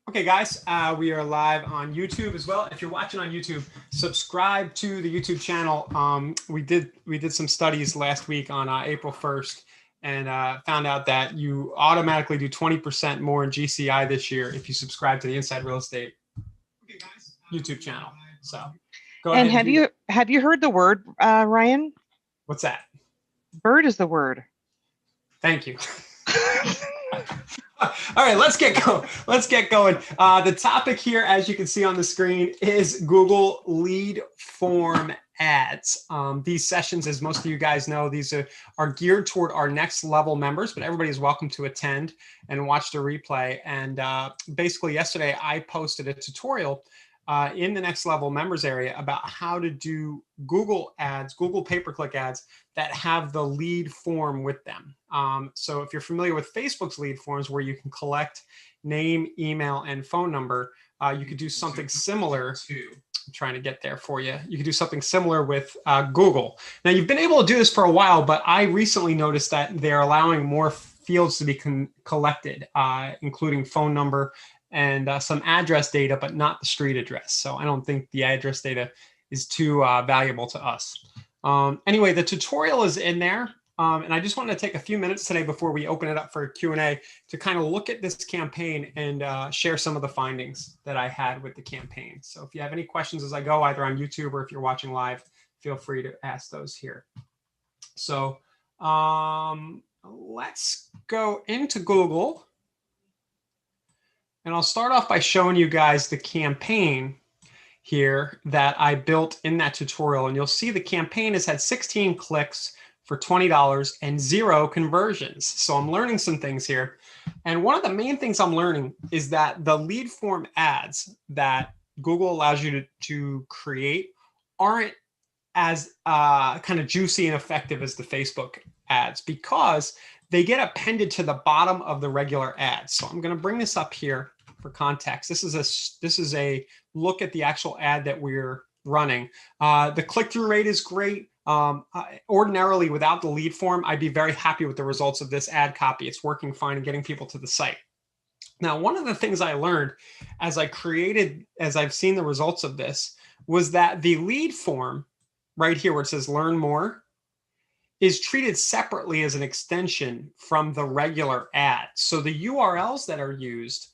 Okay, guys, we are live on YouTube as well. If you're watching on YouTube, subscribe to the YouTube channel. We did some studies last week on April 1st and found out that you automatically do 20% more in GCI this year if you subscribe to the Inside Real Estate YouTube channel. So go And ahead and have you heard the word, Ryan? what's that? Bird is the word. Thank you. All right, let's get going. The topic here, as you can see on the screen, is Google lead form ads. These sessions, as most of you guys know, these are geared toward our next level members, but everybody is welcome to attend and watch the replay. And basically yesterday I posted a tutorial in the next level members area about how to do Google ads, Google pay-per-click ads that have the lead form with them. So if you're familiar with Facebook's lead forms where you can collect name, email, and phone number, you could do something similar. I'm trying to get there for you. You could do something similar with Google. Now you've been able to do this for a while, but I recently noticed that they're allowing more fields to be collected, including phone number and some address data, but not the street address. So I don't think the address data is too valuable to us. Anyway, the tutorial is in there. And I just wanted to take a few minutes today before we open it up for Q&A to kind of look at this campaign and share some of the findings that I had with the campaign. So if you have any questions as I go, either on YouTube or if you're watching live, feel free to ask those here. So let's go into Google. And I'll start off by showing you guys the campaign here that I built in that tutorial. And you'll see the campaign has had 16 clicks for $20 and 0 conversions. So I'm learning some things here. And one of the main things I'm learning is that the lead form ads that Google allows you to create aren't as kind of juicy and effective as the Facebook ads because they get appended to the bottom of the regular ads. So I'm going to bring this up here for context. This is a look at the actual ad that we're running. The click-through rate is great. Ordinarily, without the lead form, I'd be very happy with the results of this ad copy. It's working fine and getting people to the site. Now, one of the things I learned as I've seen the results of this was that the lead form right here where it says learn more is treated separately as an extension from the regular ad. So the URLs that are used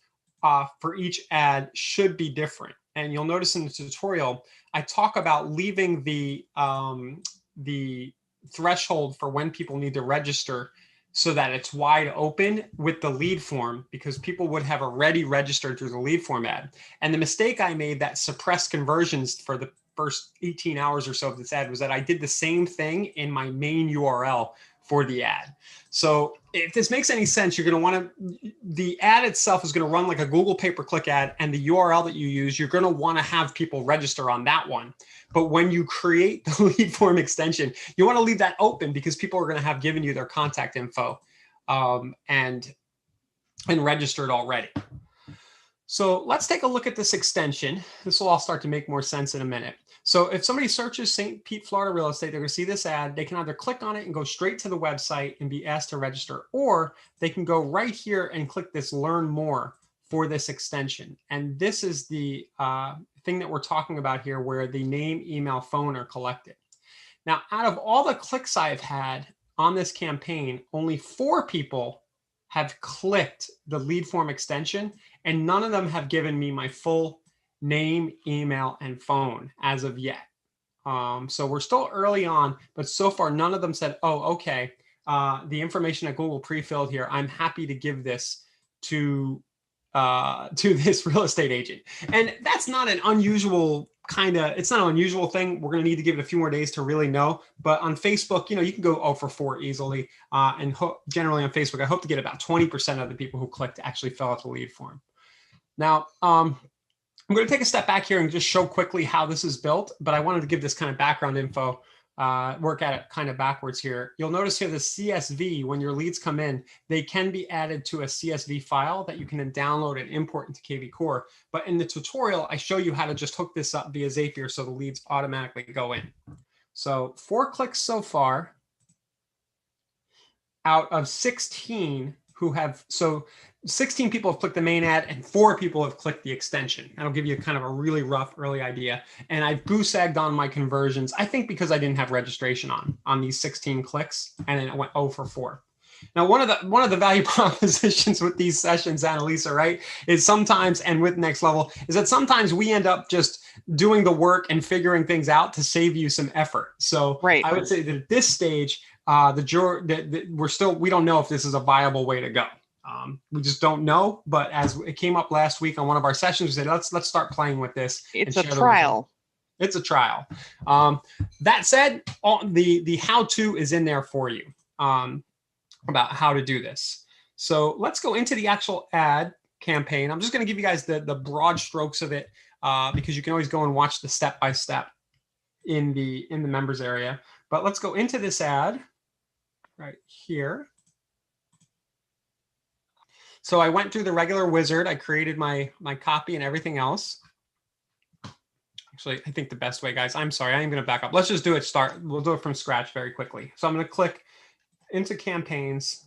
for each ad should be different. And you'll notice in the tutorial, I talk about leaving the threshold for when people need to register so that it's wide open with the lead form because people would have already registered through the lead form ad. And the mistake I made that suppressed conversions for the first 18 hours or so of this ad was that I did the same thing in my main URL for the ad. So if this makes any sense, you're going to want to, the ad itself is going to run like a Google pay-per-click ad, and the URL that you use, you're going to want to have people register on that one. But when you create the lead form extension, you want to leave that open because people are going to have given you their contact info and registered already. So let's take a look at this extension. This will all start to make more sense in a minute. So if somebody searches St. Pete, Florida real estate, they're going to see this ad. They can either click on it and go straight to the website and be asked to register, or they can go right here and click this learn more for this extension. And this is the thing that we're talking about here where the name, email, phone are collected. Now, out of all the clicks I've had on this campaign, only 4 people have clicked the lead form extension, and none of them have given me my full name, email, and phone as of yet. So we're still early on, but so far none of them said, oh, okay, the information that Google pre-filled here, I'm happy to give this to this real estate agent. And that's not an unusual it's not an unusual thing. We're going to need to give it a few more days to really know. But on Facebook, you can go 0 for 4 easily. And generally on Facebook, I hope to get about 20% of the people who clicked to actually fill out the lead form. Now, I'm going to take a step back here and just show quickly how this is built. But I wanted to give this kind of background info, work at it kind of backwards here. You'll notice here the CSV, when your leads come in, they can be added to a CSV file that you can then download and import into KV Core. But in the tutorial, I show you how to just hook this up via Zapier so the leads automatically go in. So 4 clicks so far out of 16 who have, so 16 people have clicked the main ad and 4 people have clicked the extension. That'll give you kind of a really rough early idea. And I've goose egged on my conversions, I think because I didn't have registration on these 16 clicks, and then it went 0 for 4. Now, one of the value propositions with these sessions, Annalisa, right, is sometimes, and with Next Level, is that sometimes we end up just doing the work and figuring things out to save you some effort. So Right. I would say that at this stage, we don't know if this is a viable way to go. We just don't know. But as it came up last week on one of our sessions, we said, let's start playing with this. It's a trial. It's a trial. That said, the how-to is in there for you about how to do this. So let's go into the actual ad campaign. I'm just going to give you guys the broad strokes of it because you can always go and watch the step-by-step in the members area. But let's go into this ad right here. So I went through the regular wizard. I created my copy and everything else. Actually, I think the best way, guys, I'm sorry, I am going to back up. Let's just do it. We'll do it from scratch very quickly. So I'm going to click into campaigns.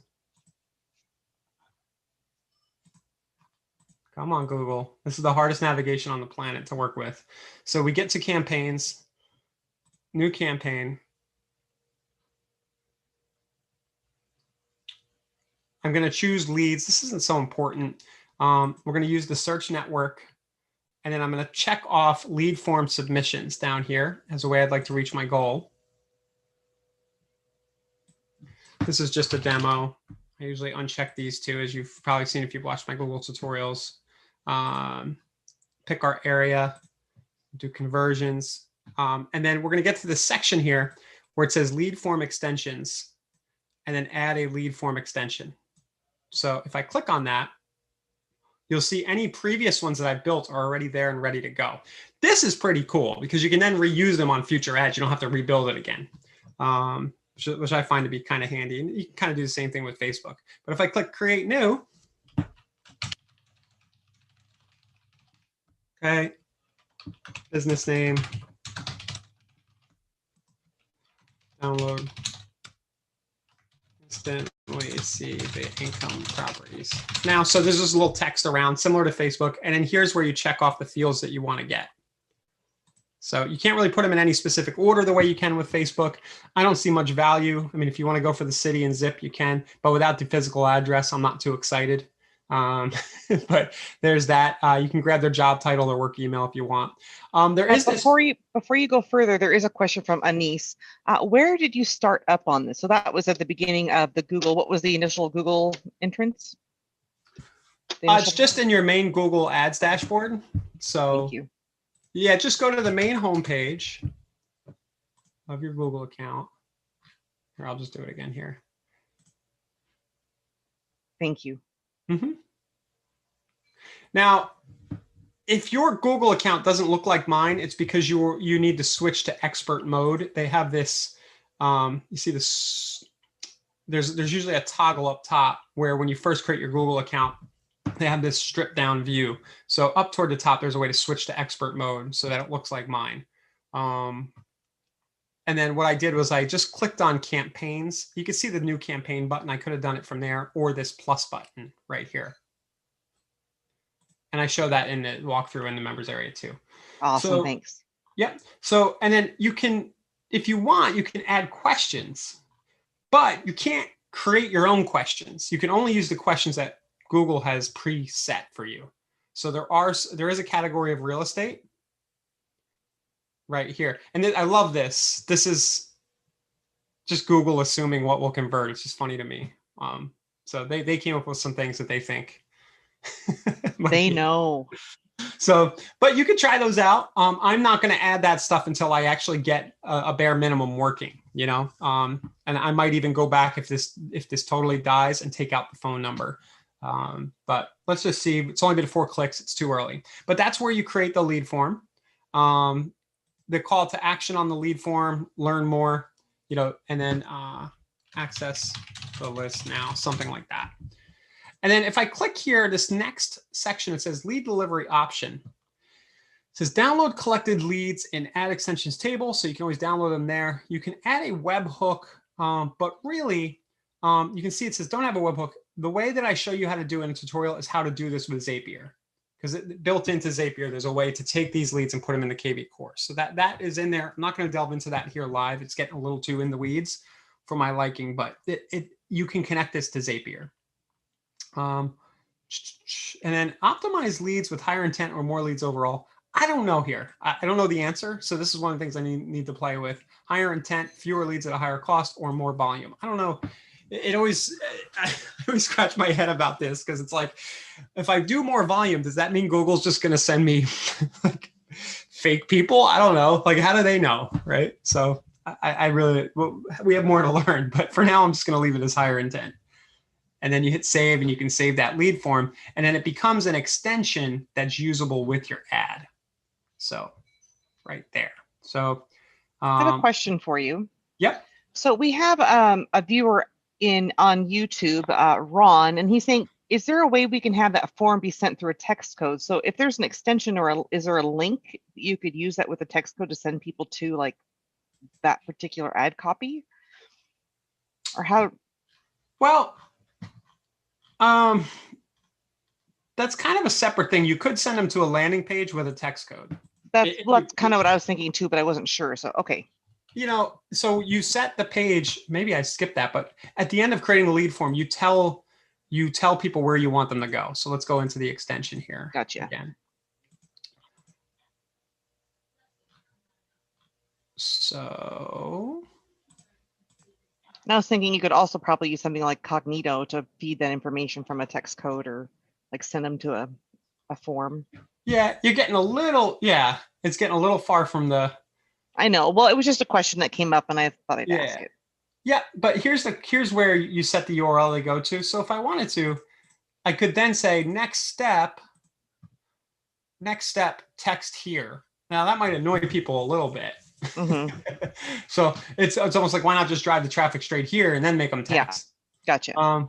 Come on, Google. This is the hardest navigation on the planet to work with. So we get to campaigns, new campaign. I'm going to choose leads. This isn't so important. We're going to use the search network. And then I'm going to check off lead form submissions down here as a way I'd like to reach my goal. This is just a demo. I usually uncheck these two, as you've probably seen if you've watched my Google tutorials. Pick our area, do conversions. And then we're going to get to the section here where it says lead form extensions, and then add a lead form extension. So if I click on that, you'll see any previous ones that I built are already there and ready to go. This is pretty cool because you can then reuse them on future ads. You don't have to rebuild it again, which I find to be kind of handy. And you can kind of do the same thing with Facebook. But if I click create new, okay, business name, download, instantly see the income properties. Now, so there's this little text around similar to Facebook. And then here's where you check off the fields that you want to get. So you can't really put them in any specific order the way you can with Facebook. I don't see much value. I mean, if you want to go for the city and zip, you can, but without the physical address, I'm not too excited. But there's that. You can grab their job title or work email if you want. Before you go further, there is a question from Anise. Where did you start up on this? So that was at the beginning of the Google. What was the initial Google entrance? It's just in your main Google Ads dashboard. So thank you. Yeah, just go to the main homepage of your Google account. Here, I'll just do it again here. Thank you. Mm-hmm. Now, if your Google account doesn't look like mine, it's because you need to switch to expert mode. They have this, you see this, there's usually a toggle up top where when you first create your Google account, they have this stripped down view. So up toward the top, there's a way to switch to expert mode so that it looks like mine. And then what I did was I just clicked on campaigns. You can see the new campaign button. I could have done it from there, or this plus button right here. And I show that in the walkthrough in the members area too. Awesome, so, thanks. Yep. So, and then you can, if you want, you can add questions, but you can't create your own questions. You can only use the questions that Google has preset for you. So there is a category of real estate right here. And I love this. This is just Google assuming what will convert. It's just funny to me. So they came up with some things that they think. They know. So, but you can try those out. I'm not going to add that stuff until I actually get a bare minimum working, you know, and I might even go back if this totally dies and take out the phone number. But let's just see. It's only been 4 clicks. It's too early. But that's where you create the lead form. The call to action on the lead form, learn more, you know, and then access the list now, something like that. And then if I click here, this next section, it says lead delivery option. It says download collected leads in add extensions table. So you can always download them there. You can add a webhook, but really, you can see it says don't have a webhook. the way that I show you how to do in a tutorial is how to do this with Zapier, because built into Zapier, there's a way to take these leads and put them in the KV course. So that is in there. I'm not going to delve into that here live. It's getting a little too in the weeds for my liking, but you can connect this to Zapier. And then optimize leads with higher intent or more leads overall. I don't know here. I don't know the answer. So this is one of the things I need to play with. Higher intent, fewer leads at a higher cost, or more volume. I don't know. I always scratch my head about this, because it's like, if I do more volume, does that mean Google's just going to send me like fake people? I don't know. Like, how do they know? Right. So we have more to learn, but for now, I'm just going to leave it as higher intent. And then you hit save, and you can save that lead form, and then it becomes an extension that's usable with your ad. So right there. So I have a question for you. Yep. So we have a viewer on YouTube, Ron, and he's saying, is there a way we can have that form be sent through a text code? So if there's an extension, or is there a link you could use that with a text code to send people to like that particular ad copy? Or how? Well, that's kind of a separate thing. You could send them to a landing page with a text code. That's kind of what I was thinking too, but I wasn't sure. So, okay. So you set the page, maybe I skipped that, but at the end of creating the lead form, you tell people where you want them to go. So let's go into the extension here. Gotcha. Again. So and I was thinking you could also probably use something like Cognito to feed that information from a text code, or like send them to a form. Yeah, you're getting it's getting a little far from the. I know. Well, it was just a question that came up, and I thought I'd ask it. Yeah, but here's where you set the URL they go to. So if I wanted to, I could then say next step, text here. Now that might annoy people a little bit. Mm-hmm. So it's almost like, why not just drive the traffic straight here and then make them text? Yeah, gotcha.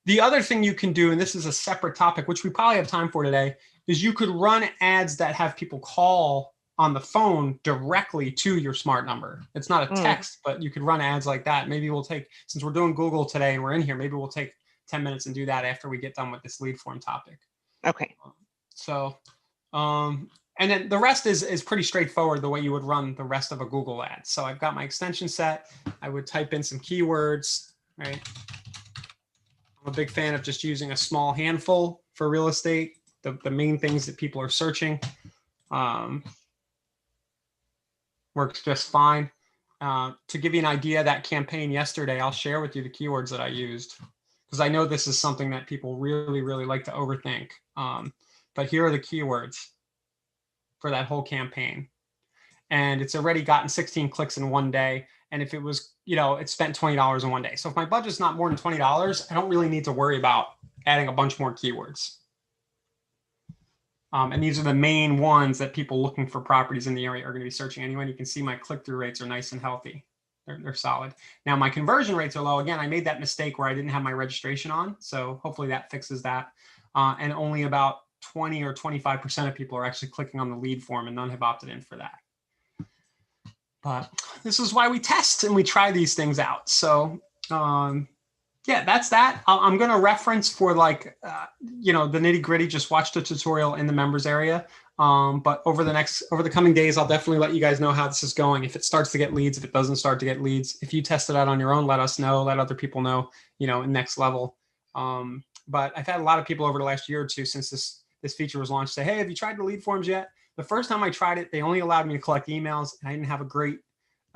The other thing you can do, and this is a separate topic, which we probably have time for today, is you could run ads that have people call on the phone directly to your smart number. It's not a text, but you could run ads like that. Maybe we'll take, since we're doing Google today and we're in here, maybe we'll take 10 minutes and do that after we get done with this lead form topic. Okay. And then the rest is pretty straightforward, the way you would run the rest of a Google ad. So I've got my extension set. I would type in some keywords, right? I'm a big fan of just using a small handful for real estate, the main things that people are searching. Works just fine. To give you an idea, that campaign yesterday, I'll share with you the keywords that I used, because I know this is something that people really, really like to overthink. But here are the keywords for that whole campaign. And it's already gotten 16 clicks in one day. And if it was, it spent $20 in one day. So if my budget's not more than $20, I don't really need to worry about adding a bunch more keywords. And these are the main ones that people looking for properties in the area are going to be searching anyway. And you can see my click-through rates are nice and healthy. They're solid. Now my conversion rates are low. Again, I made that mistake where I didn't have my registration on. So hopefully that fixes that. And only about 20 or 25% of people are actually clicking on the lead form, and none have opted in for that. But this is why we test and we try these things out. So yeah, that's that. I'm going to reference for the nitty gritty, just watch the tutorial in the members area. But over the coming days, I'll definitely let you guys know how this is going. If it starts to get leads, if it doesn't start to get leads, if you test it out on your own, let us know, let other people know, next level. But I've had a lot of people over the last year or two since this feature was launched say, hey, have you tried the lead forms yet? The first time I tried it, they only allowed me to collect emails, and I didn't have a great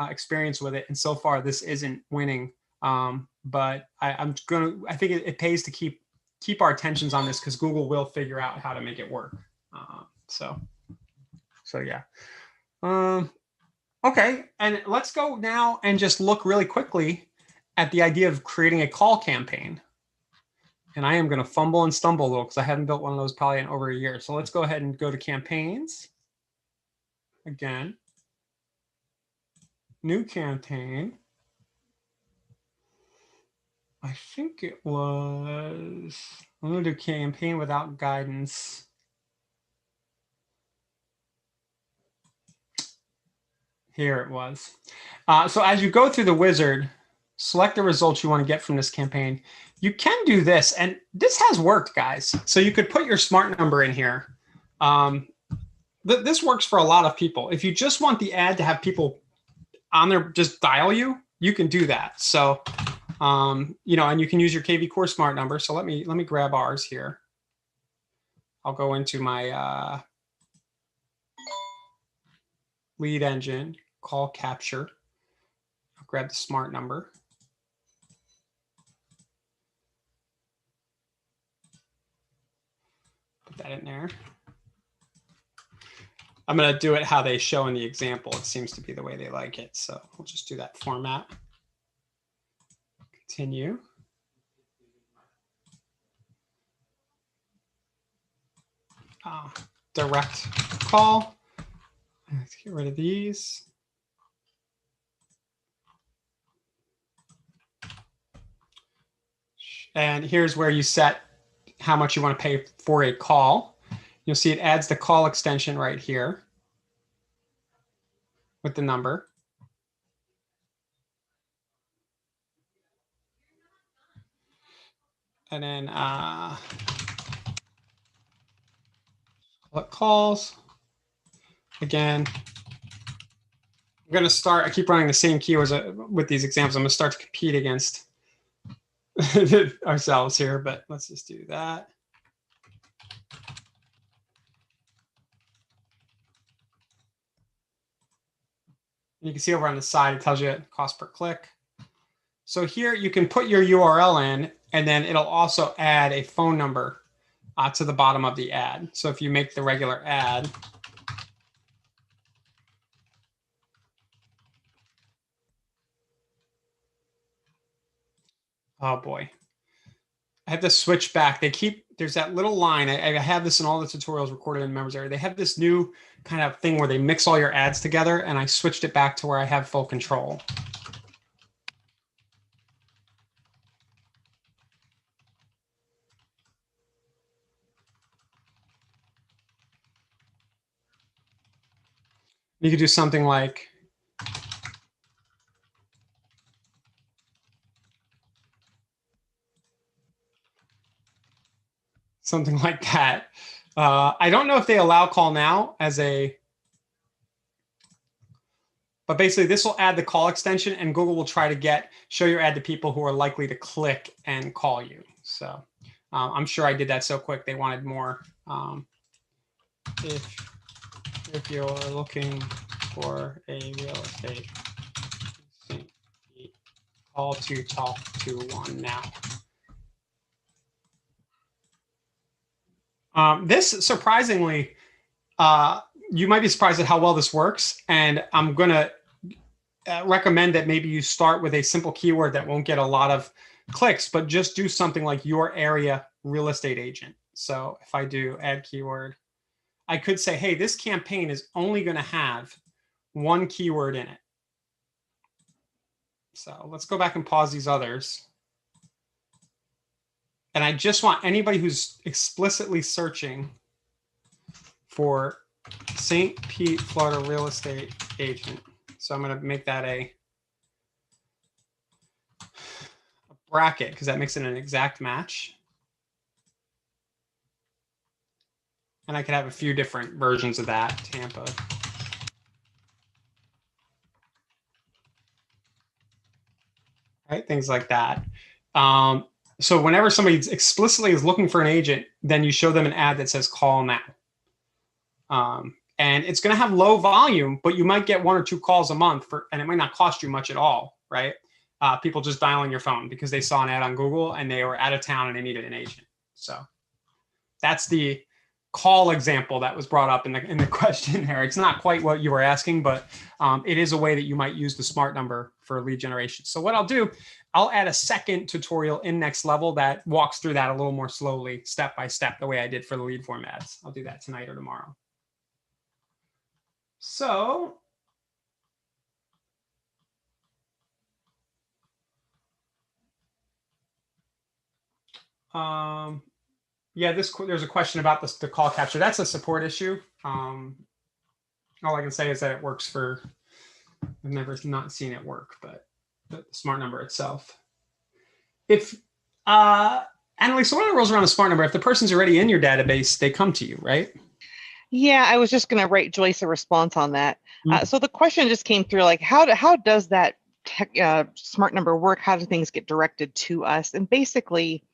experience with it. And so far, this isn't winning. But I think it pays to keep our attentions on this, because Google will figure out how to make it work. So yeah. Okay, and let's go now and just look really quickly at the idea of creating a call campaign. And I am going to fumble and stumble a little because I haven't built one of those probably in over a year. So let's go ahead and go to campaigns. Again, new campaign. I think it was, I'm going to do campaign without guidance. Here it was. So as you go through the wizard, select the results you want to get from this campaign. You can do this, and this has worked, guys. So you could put your smart number in here. This works for a lot of people. If you just want the ad to have people on there just dial you, you can do that. So, you know, and you can use your KV Core smart number. So let me grab ours here. I'll go into my lead engine, call capture. I'll grab the smart number. Put that in there. I'm going to do it how they show in the example. It seems to be the way they like it. So we'll just do that format. Continue. Direct call. Let's get rid of these. And here's where you set how much you want to pay for a call. You'll see it adds the call extension right here with the number. And then collect calls. Again, I'm going to start, I keep running the same keywords with these examples. I'm going to start to compete against ourselves here, but let's just do that. And you can see over on the side, it tells you cost per click. So here you can put your URL in, and then it'll also add a phone number to the bottom of the ad. So if you make the regular ad, oh boy, I have to switch back. There's that little line. I have this in all the tutorials recorded in the members area. They have this new kind of thing where they mix all your ads together, and I switched it back to where I have full control. You could do something like that. I don't know if they allow call now as a, but basically this will add the call extension, and Google will try to show your ad to people who are likely to click and call you. So I'm sure I did that so quick they wanted more. If you're looking for a real estate, call to talk to one now. This surprisingly, you might be surprised at how well this works. And I'm going to recommend that maybe you start with a simple keyword that won't get a lot of clicks, but just do something like your area real estate agent. So if I do add keyword, I could say, hey, this campaign is only going to have one keyword in it. So let's go back and pause these others. And I just want anybody who's explicitly searching for St. Pete, Florida real estate agent. So I'm going to make that a bracket because that makes it an exact match. And I could have a few different versions of that, Tampa. Right, things like that. So whenever somebody explicitly is looking for an agent, then you show them an ad that says call now. And it's going to have low volume, but you might get 1 or 2 calls a month and it might not cost you much at all, right? People just dialing your phone because they saw an ad on Google and they were out of town and they needed an agent. So that's the call example that was brought up in the question there. It's not quite what you were asking, but it is a way that you might use the smart number for lead generation. So what I'll do, I'll add a second tutorial in Next Level that walks through that a little more slowly, step by step, the way I did for the lead form ads. I'll do that tonight or tomorrow. So yeah, there's a question about the call capture. That's a support issue. All I can say is that it works I've never not seen it work, but the smart number itself. If Annalise, so what are the rules around a smart number? If the person's already in your database, they come to you, right? Yeah, I was just going to write Joyce a response on that. Mm. So the question just came through, like, how does that smart number work? How do things get directed to us? And basically,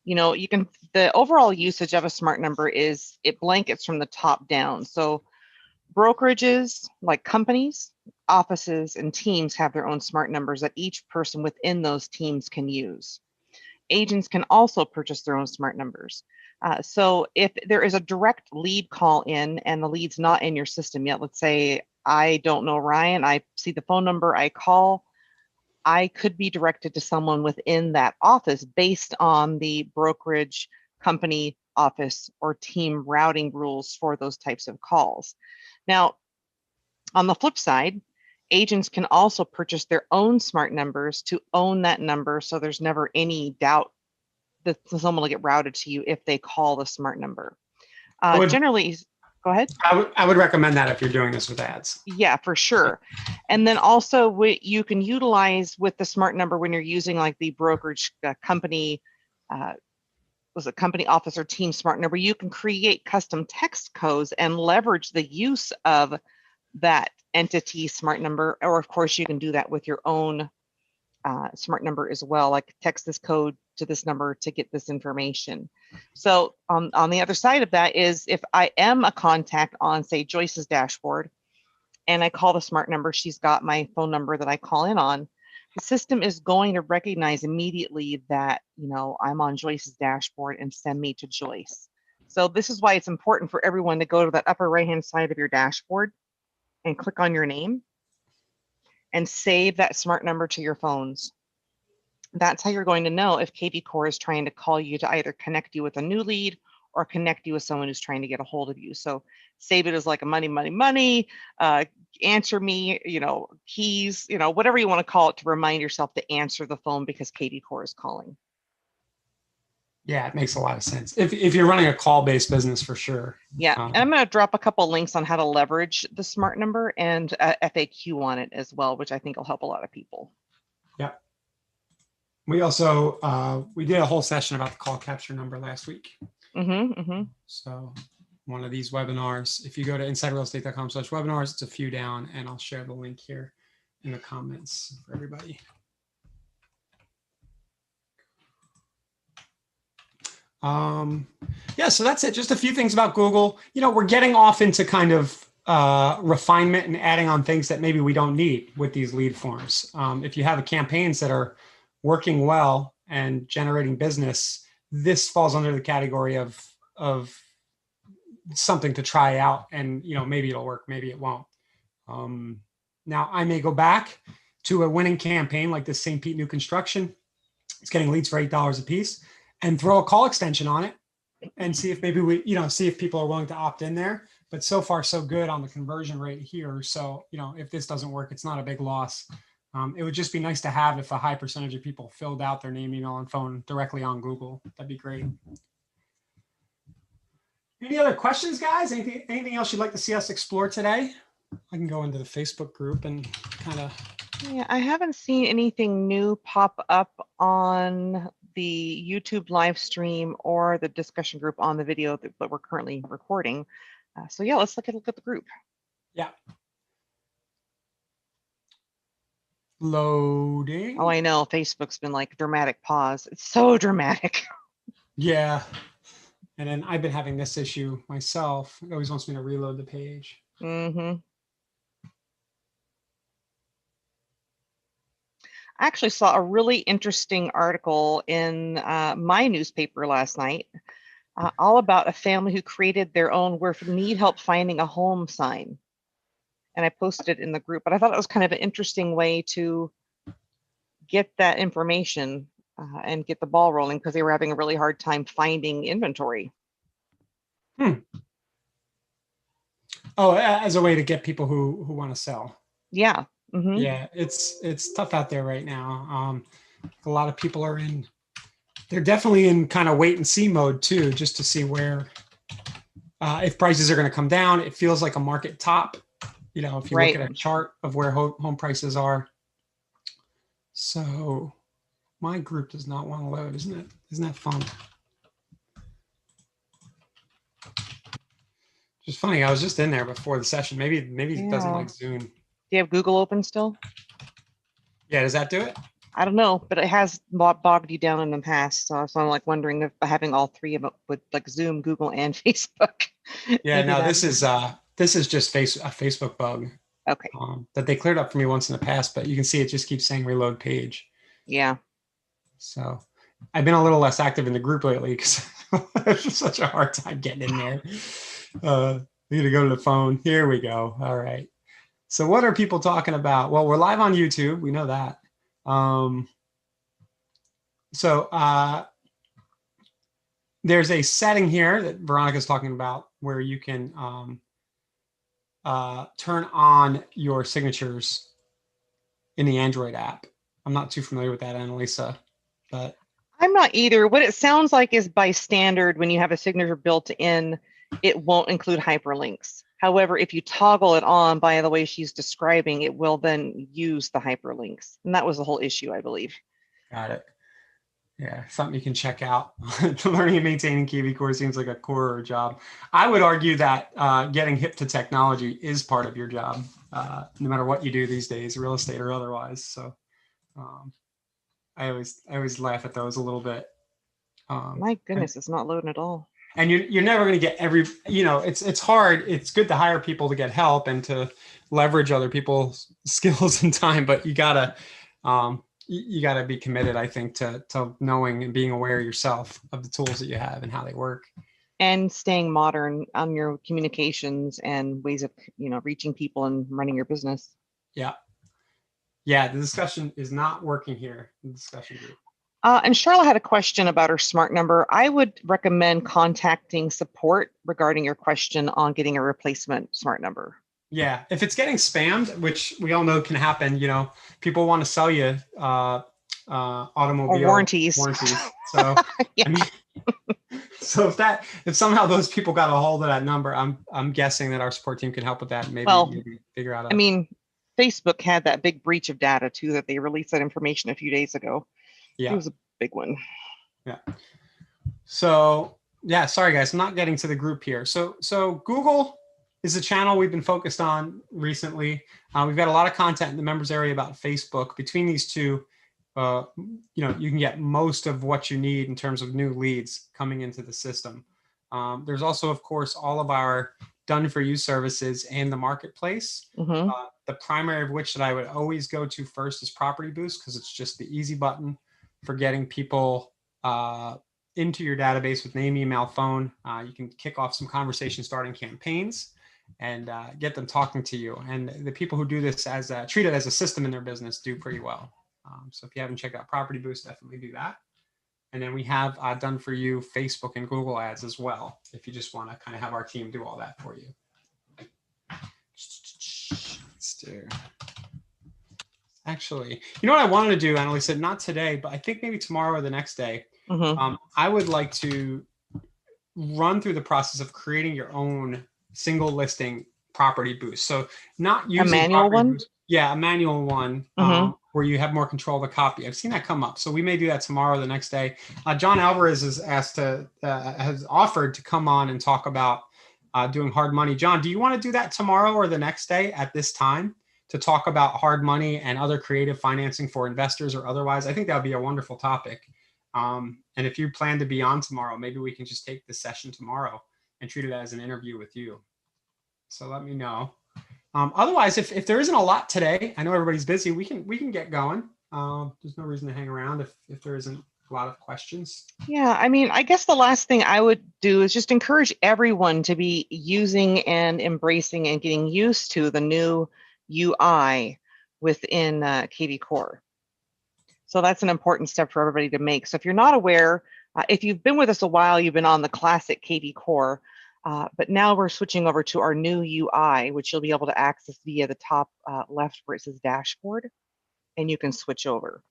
the overall usage of a smart number is it blankets from the top down. So brokerages, like companies, offices, and teams have their own smart numbers that each person within those teams can use. Agents can also purchase their own smart numbers. So if there is a direct lead call in and the lead's not in your system yet, let's say I don't know Ryan, I see the phone number, I call, I could be directed to someone within that office based on the brokerage, company, office, or team routing rules for those types of calls. Now, on the flip side, agents can also purchase their own smart numbers to own that number, so there's never any doubt that someone will get routed to you if they call the smart number. Generally, go ahead. I would recommend that if you're doing this with ads. Yeah, for sure. And then also you can utilize with the smart number when you're using like the brokerage company, was a company office or team smart number, you can create custom text codes and leverage the use of that entity smart number. Or of course you can do that with your own smart number as well, like text this code to this number to get this information. So on the other side of that is if I am a contact on, say, Joyce's dashboard, and I call the smart number, she's got my phone number that I call in on, the system is going to recognize immediately that, I'm on Joyce's dashboard and send me to Joyce. So this is why it's important for everyone to go to that upper right-hand side of your dashboard and click on your name and save that smart number to your phones. That's how you're going to know if kvCORE is trying to call you to either connect you with a new lead or connect you with someone who's trying to get a hold of you. So save it as like a money, answer me, keys, whatever you want to call it, to remind yourself to answer the phone because kvCORE is calling. Yeah, it makes a lot of sense. If you're running a call-based business, for sure. Yeah, and I'm going to drop a couple links on how to leverage the smart number and FAQ on it as well, which I think will help a lot of people. Yeah. We also, we did a whole session about the call capture number last week. So one of these webinars, if you go to insiderealestate.com/webinars, it's a few down, and I'll share the link here in the comments for everybody. Yeah, so that's it. Just a few things about Google. We're getting off into kind of refinement and adding on things that maybe we don't need with these lead forms. If you have campaigns that are working well and generating business, this falls under the category of something to try out, and maybe it'll work, maybe it won't. Now I may go back to a winning campaign like this St. Pete New Construction. It's getting leads for $8 a piece, and throw a call extension on it and see if maybe see if people are willing to opt in there. But so far so good on the conversion rate here. So, if this doesn't work, it's not a big loss. It would just be nice to have if a high percentage of people filled out their name, email, and phone directly on Google. That'd be great. Any other questions, guys? Anything else you'd like to see us explore today? I can go into the Facebook group and kind of. Yeah, I haven't seen anything new pop up on the YouTube live stream or the discussion group on the video that we're currently recording. So yeah, let's look at the group. Yeah. Loading. Oh, I know. Facebook's been like dramatic pause. It's so dramatic. Yeah. And then I've been having this issue myself. It always wants me to reload the page. I actually saw a really interesting article in my newspaper last night, all about a family who created their own "We need help finding a home" sign. And I posted it in the group, but I thought it was kind of an interesting way to get that information and get the ball rolling, because they were having a really hard time finding inventory. Oh, as a way to get people who want to sell. Yeah. Yeah, it's tough out there right now. A lot of people are they're definitely in kind of wait and see mode too, just to see where, if prices are going to come down. It feels like a market top, if you look at a chart of where home prices are. So my group does not want to load, isn't it? Isn't that fun? Just funny. I was just in there before the session. Maybe it doesn't Yeah. like Zoom. Do you have Google open still? Yeah, does that do it? I don't know, but it has bogged you down in the past. So I'm like wondering if by having all three of it with like Zoom, Google, and Facebook. Yeah, maybe no, that. this is just a Facebook bug Okay. that they cleared up for me once in the past, but you can see it just keeps saying reload page. Yeah. So I've been a little less active in the group lately because it's such a hard time getting in there. We got to go to the phone. Here we go. All right. So what are people talking about? Well, we're live on YouTube. We know that. There's a setting here that Veronica's talking about where you can turn on your signatures in the Android app. I'm not too familiar with that, Annalisa, but I'm not either. What it sounds like is by standard, when you have a signature built in, it won't include hyperlinks. However, if you toggle it on by the way she's describing, it will then use the hyperlinks. And that was the whole issue, I believe. got it. Yeah, something you can check out. Learning and maintaining kvCore seems like a core job. I would argue that getting hip to technology is part of your job, no matter what you do these days, real estate or otherwise. So I always laugh at those a little bit. My goodness, it's not loading at all. And you're never going to get it's hard. It's good to hire people to get help and to leverage other people's skills and time, but you gotta be committed, I think, to knowing and being aware yourself of the tools that you have and how they work. And staying modern on your communications and ways of, reaching people and running your business. Yeah. Yeah. The discussion is not working here. The discussion group. And Charlotte had a question about her smart number. I would recommend contacting support regarding your question on getting a replacement smart number. Yeah, if it's getting spammed, which we all know can happen, people want to sell you automobile or warranties. So, yeah. I mean, so if somehow those people got a hold of that number, I'm guessing that our support team can help with that. And maybe figure out. Facebook had that big breach of data too, that they released that information a few days ago. Yeah, it was a big one. Yeah. So yeah, sorry guys, I'm not getting to the group here. So Google is a channel we've been focused on recently. We've got a lot of content in the members area about Facebook. Between these two, you can get most of what you need in terms of new leads coming into the system. There's also, of course, all of our done for you services and the marketplace. Mm-hmm. The primary of which that I would always go to first is Property Boost, because it's just the easy button for getting people into your database with name, email, phone. You can kick off some conversation starting campaigns and get them talking to you. And the people who do this treat it as a system in their business do pretty well. So if you haven't checked out Property Boost, definitely do that. And then we have done for you Facebook and Google ads as well, if you just want to kind of have our team do all that for you. Let's do. Actually, you know what I wanted to do, Annalise said, not today, but I think maybe tomorrow or the next day. Mm-hmm. I would like to run through the process of creating your own single listing Property Boost. So not using a manual one. Boost, a manual one. Mm-hmm. Where you have more control of the copy. I've seen that come up. So we may do that tomorrow or the next day. John Alvarez has offered to come on and talk about doing hard money. John, do you want to do that tomorrow or the next day at this time to talk about hard money and other creative financing for investors or otherwise? I think that would be a wonderful topic. And if you plan to be on tomorrow, maybe we can just take the session tomorrow and treat it as an interview with you. So let me know. Otherwise, if there isn't a lot today, I know everybody's busy. We can get going. There's no reason to hang around if there isn't a lot of questions. Yeah, I guess the last thing I would do is just encourage everyone to be using and embracing and getting used to the new UI within kvCore. So that's an important step for everybody to make. So if you're not aware, if you've been with us a while, you've been on the classic kvCore. But now we're switching over to our new UI, which you'll be able to access via the top left where it says dashboard, and you can switch over.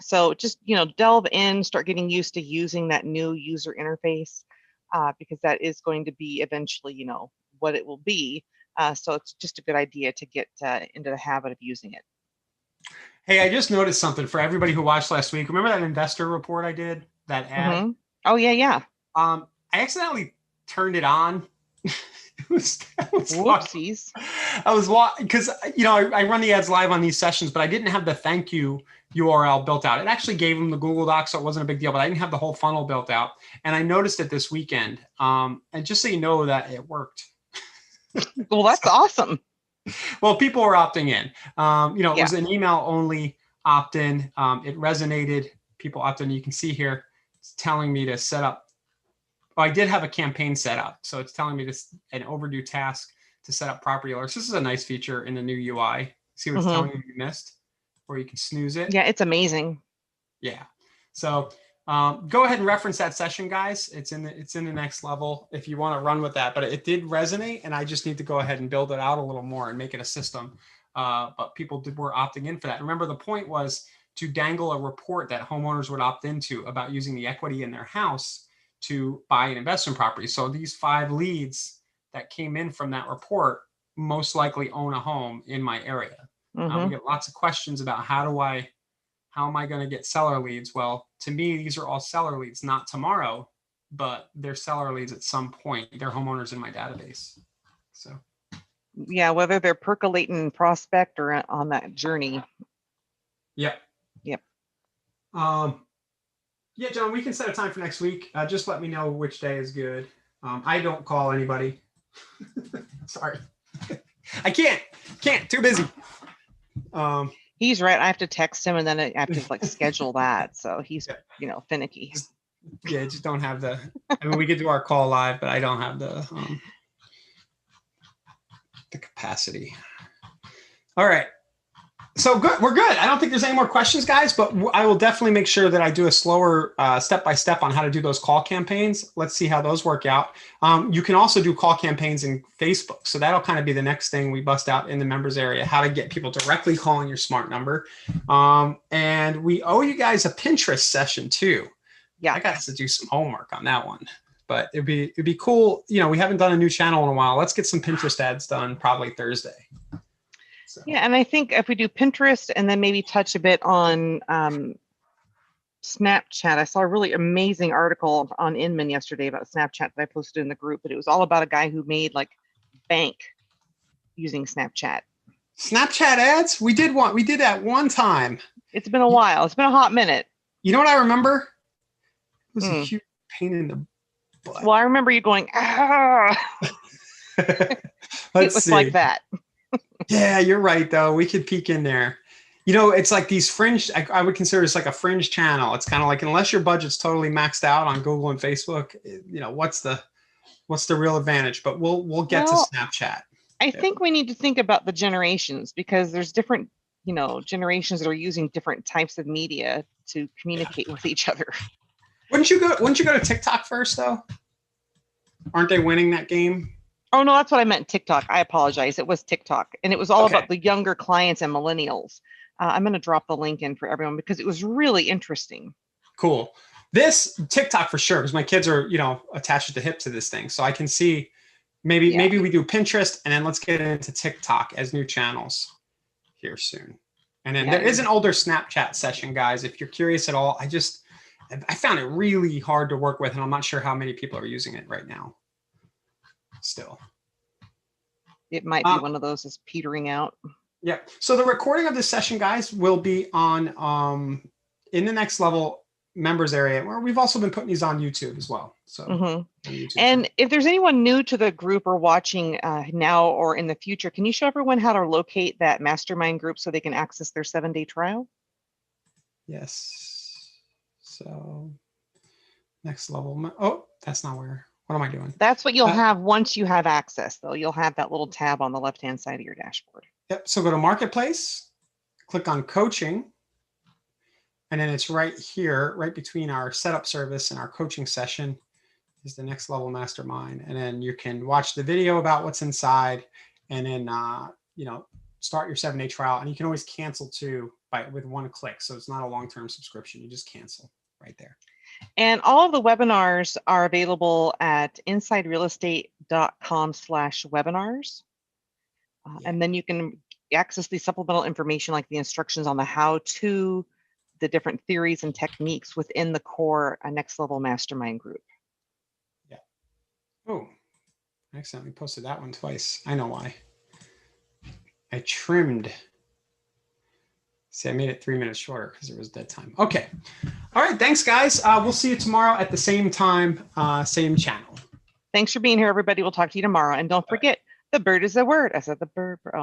So just, delve in, start getting used to using that new user interface because that is going to be eventually, what it will be. So it's just a good idea to get into the habit of using it. Hey, I just noticed something for everybody who watched last week. Remember that investor report I did, that ad? Oh, yeah, yeah. I accidentally turned it on. It was horrible. Whoopsies. I was because I run the ads live on these sessions, but I didn't have the thank you URL built out. It actually gave them the Google Doc, so it wasn't a big deal, but I didn't have the whole funnel built out. And I noticed it this weekend. And just so you know that it worked. Well, that's awesome. Well, people were opting in. It Yeah. was an email only opt-in. It resonated. People opted in. You can see here, it's telling me to set up. Oh, I did have a campaign set up. So it's telling me an overdue task to set up property alerts. This is a nice feature in the new UI. See what it's telling you missed, or you can snooze it. Yeah, it's amazing. Yeah. So go ahead and reference that session, guys. It's in the next level if you want to run with that. But it did resonate, and I just need to go ahead and build it out a little more and make it a system. But people were opting in for that. Remember, the point was to dangle a report that homeowners would opt into about using the equity in their house to buy an investment property. So these 5 leads that came in from that report most likely own a home in my area. We get lots of questions about how am I going to get seller leads? Well, to me, these are all seller leads, not tomorrow, but they're seller leads at some point. They're homeowners in my database. So, yeah, whether they're percolating prospect or on that journey. Yep. Yeah, John, we can set a time for next week. Just let me know which day is good. I don't call anybody. Sorry. I can't, too busy. He's right. I have to text him and then I have to schedule that. So he's, finicky. Yeah, just don't have we could do our call live, but I don't have the capacity. All right. So good. We're good. I don't think there's any more questions, guys, but I will definitely make sure that I do a slower step-by-step on how to do those call campaigns. Let's see how those work out. You can also do call campaigns in Facebook. So that'll kind of be the next thing we bust out in the members area, how to get people directly calling your smart number. And we owe you guys a Pinterest session too. Yeah. I got to do some homework on that one, but it'd be cool. We haven't done a new channel in a while. Let's get some Pinterest ads done probably Thursday. So. Yeah, and I think if we do Pinterest and then maybe touch a bit on Snapchat. I saw a really amazing article on Inman yesterday about Snapchat that I posted in the group, but it was all about a guy who made bank using Snapchat. Snapchat ads? We did that one time. It's been a while. It's been a hot minute. You know what I remember? It was a huge pain in the butt. Well, I remember you going, ah. Let's see. Like that. Yeah, you're right, though. We could peek in there. It's like these fringe, I would consider it's like a fringe channel. It's kind of like, unless your budget's totally maxed out on Google and Facebook, what's the real advantage? But we'll get to Snapchat. I think we need to think about the generations, because there's different, generations that are using different types of media to communicate with each other. Wouldn't you go to TikTok first, though? Aren't they winning that game? Oh, no, that's what I meant. TikTok. I apologize. It was TikTok. And it was all about the younger clients and millennials. I'm going to drop the link in for everyone because it was really interesting. Cool. This TikTok for sure, because my kids are, attached at the hip to this thing. So I can see maybe we do Pinterest and then let's get into TikTok as new channels here soon. And then there is an older Snapchat session, guys. If you're curious at all, I found it really hard to work with, and I'm not sure how many people are using it right now. Still, it might be one of those that's petering out. Yeah. So the recording of this session, guys, will be on in the next level members area, where we've also been putting these on YouTube as well. So and if there's anyone new to the group or watching now or in the future, can you show everyone how to locate that mastermind group so they can access their 7-day trial? Yes. So next level. Oh, that's not where. What am I doing? That's what you'll have once you have access, though. You'll have that little tab on the left-hand side of your dashboard. Yep. So go to Marketplace, click on Coaching, and then it's right here, right between our setup service and our coaching session is the next level mastermind. And then you can watch the video about what's inside, and then start your 7-day trial. And you can always cancel too with one click. So it's not a long-term subscription. You just cancel right there. And all of the webinars are available at insiderealestate.com/webinars. And then you can, access the supplemental information like the instructions on the how to, the different theories and techniques within the core Next Level Mastermind group. Yeah. Oh, I accidentally posted that one twice. I know why. I trimmed. See, I made it 3 minutes shorter because it was dead time. Okay. All right. Thanks, guys. We'll see you tomorrow at the same time, same channel. Thanks for being here, everybody. We'll talk to you tomorrow. And don't forget, the bird is a word. I said the bird. Oh.